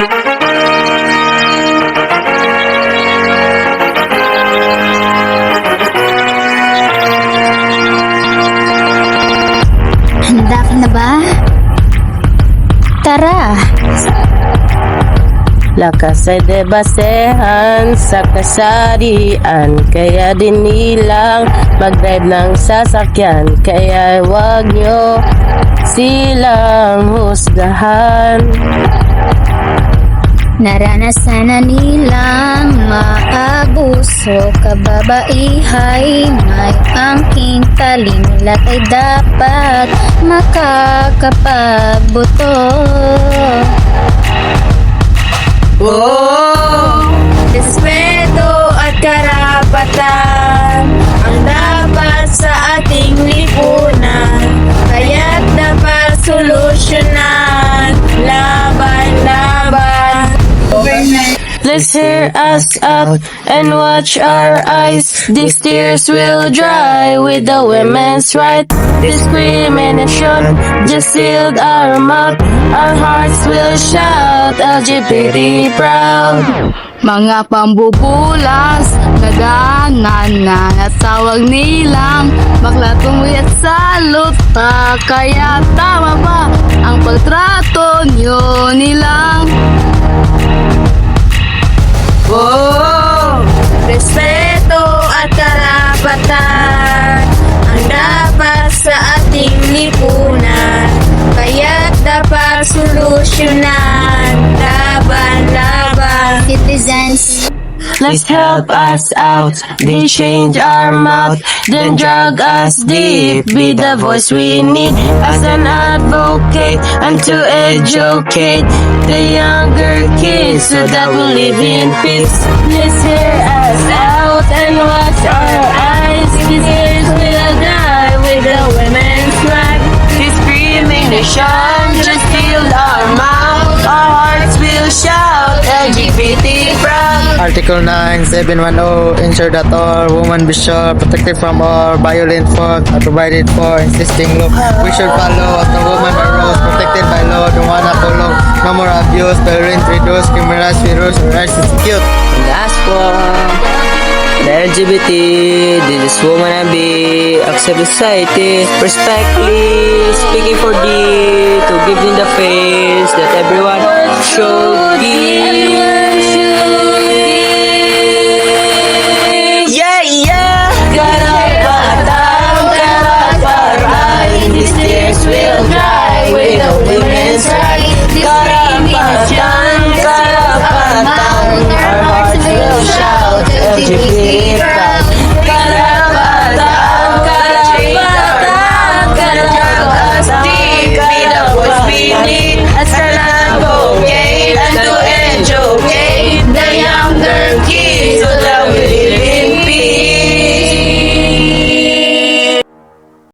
Handa ka na ba? Tara! Lakas ay debasehan sa kasarian, kaya din nilang mag-drive ng sasakyan, kaya wag nyo silang husgahan. Naranasan na nilang maabuso, kababaihay may angking talinalat ay dapat makakapagbuto. Oh, respeto at karapatan ang dapat sa ating lipunan, kaya't dapat solusyonan, laban-laban. Let's hear us out and watch our eyes. These tears will dry with the women's right. Discrimination just sealed our mouth. Our hearts will shout, LGBT proud. Mga pambubulas, naganan na natawag nilang bakla tumuy at saluta. Kaya tama ba ang pagtrato nyo nilang? Oh, respeto at karapatan ang dapat sa ating lipunan, kaya't dapat solusyonan, laban-laban. Citizens, Let's help us out. They change our mouth, then drag us deep. Be the voice we need as an advocate and to educate the younger kids so that we live in peace. Let's hear us out and watch our eyes. These years will die with the women's right. Discrimination just filled our mouth. Our hearts will shout, LGBT proud. Article 9710 ensure that all women be sure protected from all violent force are provided for existing law. We should follow as the women are rules protected by law. Don't wanna follow. No more abuse, tolerance, reduce, criminalize, virus, or execute. As for the LGBT, this is woman and be accept society, respectfully speaking for thee, to give them the face that everyone should